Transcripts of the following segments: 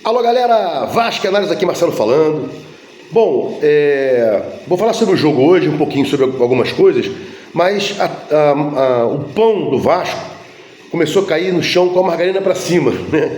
Alô galera, Vasco Análise aqui, Marcelo falando. Bom, vou falar sobre o jogo hoje, um pouquinho sobre algumas coisas, mas o pão do Vasco começou a cair no chão com a margarina para cima, né?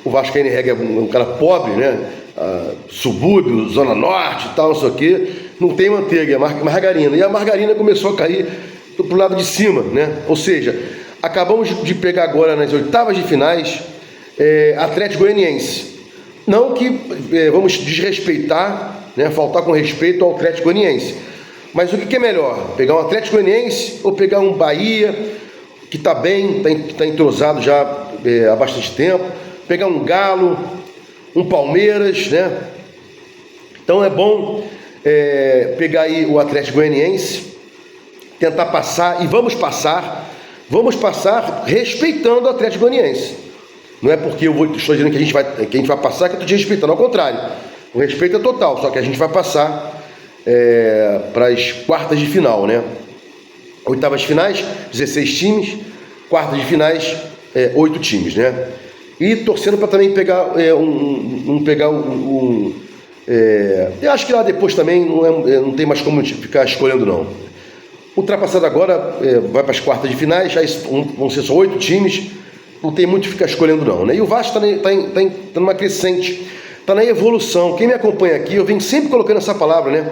O Vasco é um cara pobre, né? Subúrbio, Zona Norte e tal, não sei o quê, não tem manteiga, é margarina. E a margarina começou a cair pro lado de cima, né? Ou seja, acabamos de pegar agora nas oitavas de finais Atlético Goianiense. Não que vamos desrespeitar, né, faltar com respeito ao Atlético Goianiense. Mas o que é melhor? Pegar um Atlético Goianiense ou pegar um Bahia, que está bem, está entrosado já há bastante tempo, pegar um Galo, um Palmeiras, né? Então é bom pegar aí o Atlético Goianiense, tentar passar, e vamos passar respeitando o Atlético Goianiense. Não é porque estou dizendo que a gente vai passar que eu estou te respeitando, ao contrário. O respeito é total, só que a gente vai passar para as quartas de final, né? Oitavas de finais, 16 times, quartas de finais, 8 times, né? E torcendo para também pegar eu acho que lá depois também não tem mais como ficar escolhendo, não. Ultrapassado agora, vai para as quartas de finais, já vão ser só 8 times, não tem muito que ficar escolhendo, não, né? E o Vasco está numa crescente, está na evolução. Quem me acompanha aqui, eu venho sempre colocando essa palavra, né?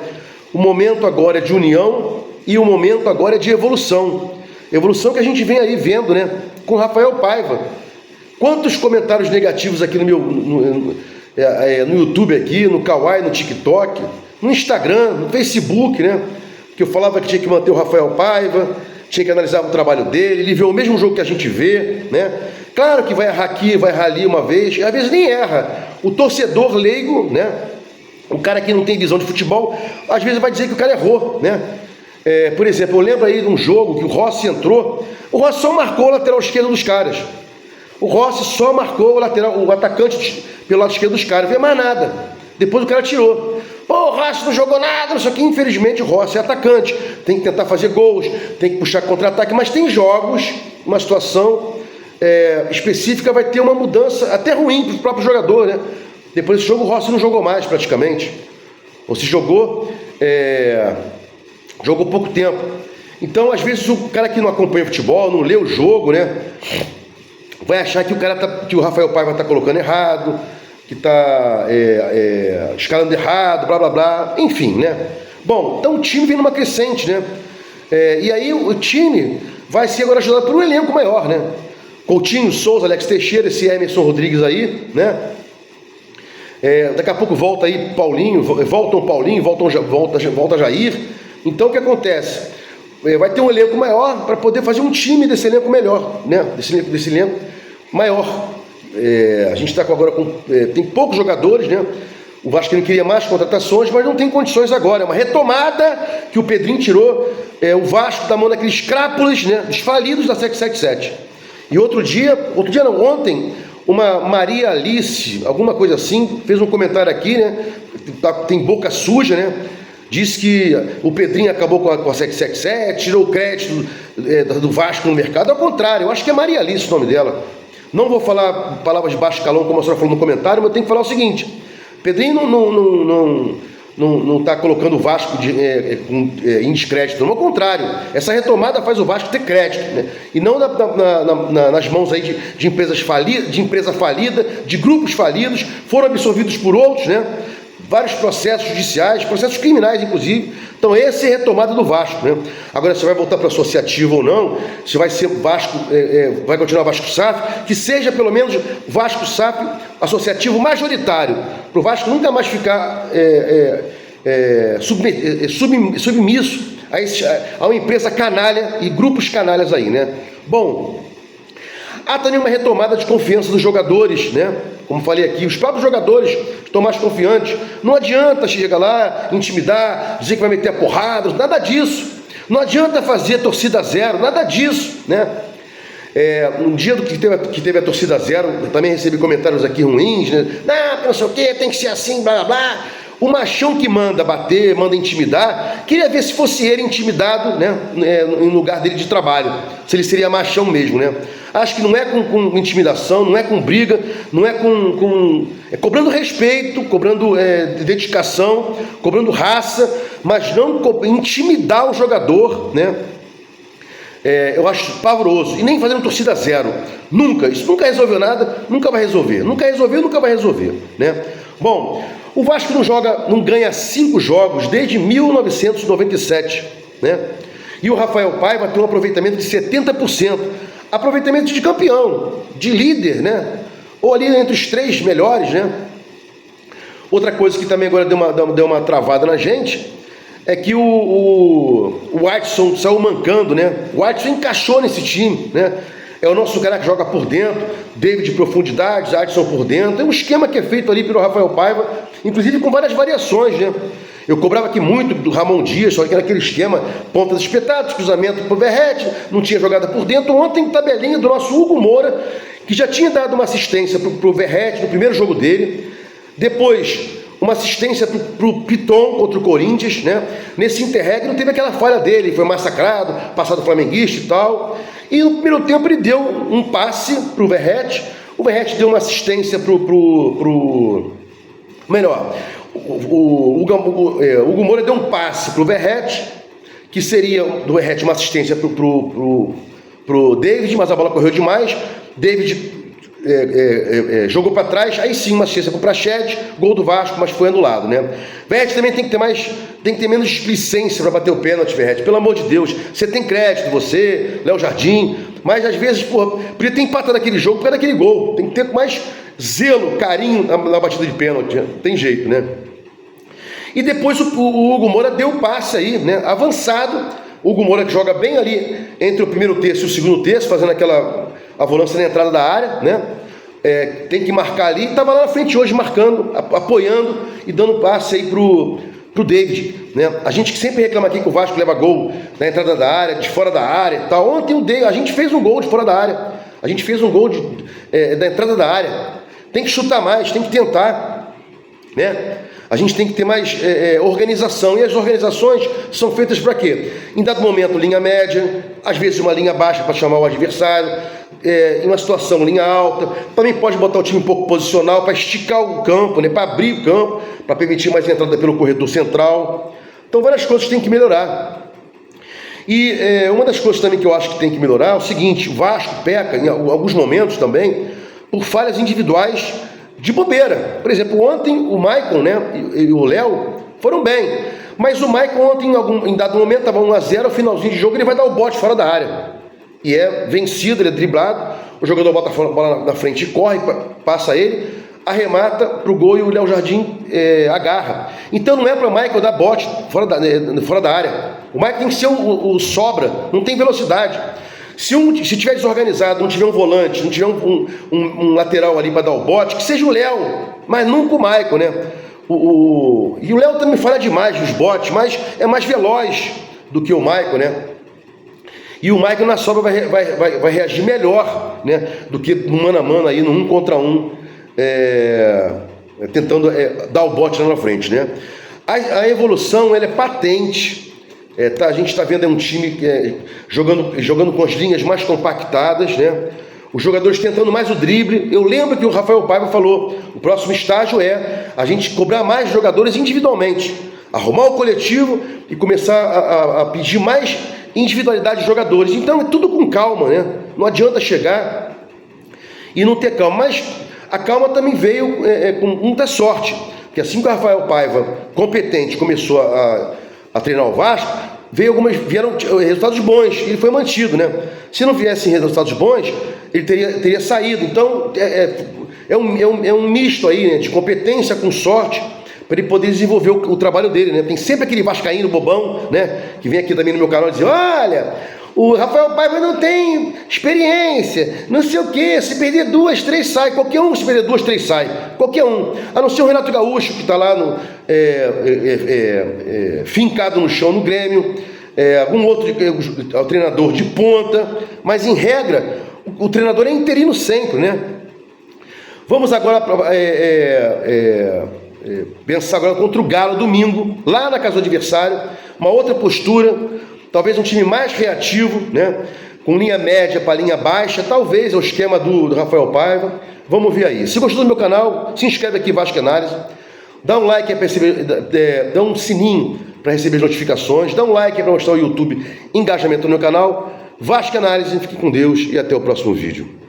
O momento agora é de união e o momento agora é de evolução. Evolução que a gente vem aí vendo, né? Com Rafael Paiva. Quantos comentários negativos aqui no YouTube, aqui, no Kawaii, no TikTok, no Instagram, no Facebook, né? Que eu falava que tinha que manter o Rafael Paiva, tinha que analisar o trabalho dele, ele vê o mesmo jogo que a gente vê, né? Claro que vai errar aqui, vai errar ali uma vez, às vezes nem erra. O torcedor leigo, né? O cara que não tem visão de futebol, às vezes vai dizer que o cara errou, né? Por exemplo, eu lembro aí de um jogo que o Rossi entrou, o Rossi só marcou o lateral esquerdo dos caras. O Rossi só marcou o atacante pelo lado esquerdo dos caras, não fez mais nada. Depois o cara tirou. Pô, o Rossi não jogou nada, não sei o que. Infelizmente o Rossi é atacante, tem que tentar fazer gols, tem que puxar contra-ataque, mas tem jogos, uma situação específica vai ter uma mudança até ruim para o próprio jogador, né? Depois desse jogo o Rossi não jogou mais praticamente. Ou se jogou pouco tempo. Então, às vezes, o cara que não acompanha futebol, não lê o jogo, né? Vai achar que que o Rafael Paiva está colocando errado, que está escalando errado, blá blá blá, enfim, né? Bom, então o time vem numa crescente, né? E aí o time vai ser agora ajudado por um elenco maior, né? Coutinho, Souza, Alex Teixeira, esse Emerson Rodrigues aí, né? Daqui a pouco volta aí Paulinho, volta Jair. Então o que acontece? Vai ter um elenco maior para poder fazer um time desse elenco melhor, né? Desse elenco maior. A gente está agora tem poucos jogadores, né? O Vasco não queria mais contratações, mas não tem condições agora. É uma retomada que o Pedrinho tirou o Vasco da mão daqueles crápulas, né? Os falidos da 777. E ontem, uma Maria Alice, alguma coisa assim, fez um comentário aqui, né? Tem boca suja, né? Diz que o Pedrinho acabou com a 777, tirou o crédito do Vasco no mercado. Ao contrário, eu acho que é Maria Alice o nome dela. Não vou falar palavras de baixo calão, como a senhora falou no comentário, mas eu tenho que falar o seguinte: Pedrinho não está colocando o Vasco em descrédito, não, ao contrário, essa retomada faz o Vasco ter crédito, né? E não nas mãos aí de empresas falidas, de empresa falida, de grupos falidos, foram absorvidos por outros, né? Vários processos judiciais, processos criminais, inclusive. Então, essa é a retomada do Vasco, né? Agora, se vai voltar para associativo ou não, se vai ser Vasco, vai continuar Vasco SAF, que seja pelo menos Vasco SAF associativo majoritário, para o Vasco nunca mais ficar submisso a uma empresa canalha e grupos canalhas aí, né? Bom, há também uma retomada de confiança dos jogadores, né? Como falei aqui, os próprios jogadores estão mais confiantes. Não adianta chegar lá, intimidar, dizer que vai meter a porrada, nada disso. Não adianta fazer torcida zero, nada disso, né? No dia que teve a torcida zero, eu também recebi comentários aqui ruins, né? Não sei o que, tem que ser assim, blá blá blá. O machão que manda bater, manda intimidar, queria ver se fosse ele intimidado, né, em lugar dele de trabalho, se ele seria machão mesmo, né? Acho que não é com intimidação, não é com briga, não é é cobrando respeito, cobrando dedicação, cobrando raça, mas não intimidar o jogador, né? Eu acho pavoroso. E nem fazendo torcida zero. Nunca. Isso nunca resolveu nada, nunca vai resolver. Nunca resolveu, nunca vai resolver, né? Bom, o Vasco não ganha 5 jogos desde 1997, né? E o Rafael Paiva tem um aproveitamento de 70%. Aproveitamento de campeão, de líder, né? Ou ali entre os 3 melhores, né? Outra coisa que também agora deu uma travada na gente é que o Watson saiu mancando, né? O Watson encaixou nesse time, né? É o nosso cara que joga por dentro, David de profundidade, Adson por dentro. É um esquema que é feito ali pelo Rafael Paiva, inclusive com várias variações, né? Eu cobrava aqui muito do Ramon Dias, só que era aquele esquema, pontas espetadas, cruzamento pro Verrete, não tinha jogada por dentro. Ontem, tabelinha do nosso Hugo Moura, que já tinha dado uma assistência pro Verrete no primeiro jogo dele. Depois, uma assistência pro Piton contra o Corinthians, né? Nesse interregno teve aquela falha dele, foi massacrado, passado flamenguista e tal. E no primeiro tempo ele deu um passe pro Verrete, o Verrete deu uma assistência melhor, o Hugo Moura deu um passe pro Verrete, que seria do Verrete uma assistência pro David, mas a bola correu demais. David jogou para trás, aí sim uma assistência pro Praxedes, gol do Vasco, mas foi anulado, né? Verrete também tem que ter menos displicência para bater o pênalti, Verrete, pelo amor de Deus. Você tem crédito, você, Léo Jardim, mas às vezes, podia ter empatado aquele jogo por causa daquele gol. Tem que ter mais zelo, carinho na batida de pênalti, né? Tem jeito, né? E depois o Hugo Moura deu o passe aí, né? Avançado, o Hugo Moura que joga bem ali entre o primeiro terço e o segundo terço, fazendo a volância na entrada da área, né? Tem que marcar ali, estava lá na frente hoje marcando, apoiando e dando passe aí pro David, né? A gente que sempre reclama aqui que o Vasco leva gol na entrada da área, de fora da área e tal. Ontem a gente fez um gol de fora da área, a gente fez um gol da entrada da área. Tem que chutar mais, tem que tentar, né? A gente tem que ter mais organização, e as organizações são feitas para quê? Em dado momento, linha média, às vezes uma linha baixa para chamar o adversário, em uma situação, linha alta. Também pode botar o time um pouco posicional para esticar o campo, né? Para abrir o campo, para permitir mais entrada pelo corredor central. Então, várias coisas têm que melhorar. E uma das coisas também que eu acho que tem que melhorar é o seguinte: o Vasco peca, em alguns momentos também, por falhas individuais de bobeira. Por exemplo, ontem o Maicon, né, e o Léo foram bem, mas o Maicon ontem, em dado momento, estava 1-0, finalzinho de jogo, ele vai dar o bote fora da área. E é vencido, ele é driblado, o jogador bota a bola na frente e corre, passa ele, arremata pro gol e o Léo Jardim agarra. Então não é para o Maicon dar bote fora da área. O Maicon tem que ser o sobra, não tem velocidade. Se tiver desorganizado, não tiver um volante, não tiver um lateral ali para dar o bote, que seja o Léo, mas nunca o Maicon, né? E o Léo também fala demais nos botes, mas é mais veloz do que o Maicon, né? E o Maicon na sobra vai reagir melhor, né? Do que no mano a mano aí, no 1 contra 1, tentando dar o bote lá na frente, né? A evolução, ela é patente. A gente está vendo um time jogando com as linhas mais compactadas, né? Os jogadores tentando mais o drible. Eu lembro que o Rafael Paiva falou: o próximo estágio é a gente cobrar mais jogadores individualmente, arrumar o coletivo e começar a pedir mais individualidade de jogadores. Então é tudo com calma, né? Não adianta chegar e não ter calma. Mas a calma também veio com muita sorte, porque assim que o Rafael Paiva, competente, começou a treinar o Vasco, vieram resultados bons, e ele foi mantido, né? Se não viessem resultados bons, ele teria saído. Então é um misto aí, né, de competência com sorte, para ele poder desenvolver o trabalho dele, né? Tem sempre aquele vascaíno bobão, né, que vem aqui também no meu canal e diz: olha, o Rafael Paiva não tem experiência, não sei o que, se perder 2, 3 sai, qualquer um, se perder 2, 3 sai, qualquer um, a não ser o Renato Gaúcho, que está lá fincado no chão no Grêmio, algum outro treinador de ponta, mas em regra, o treinador é interino sempre, né? Vamos agora pensar agora contra o Galo domingo, lá na casa do adversário, uma outra postura, talvez um time mais reativo, né? Com linha média para linha baixa, talvez é o esquema do Rafael Paiva. Vamos ver aí. Se gostou do meu canal, se inscreve aqui, Vasco Análise, dá um like para receber, dá um sininho para receber as notificações, dá um like para mostrar ao YouTube engajamento no meu canal. Vasco Análise, fique com Deus e até o próximo vídeo.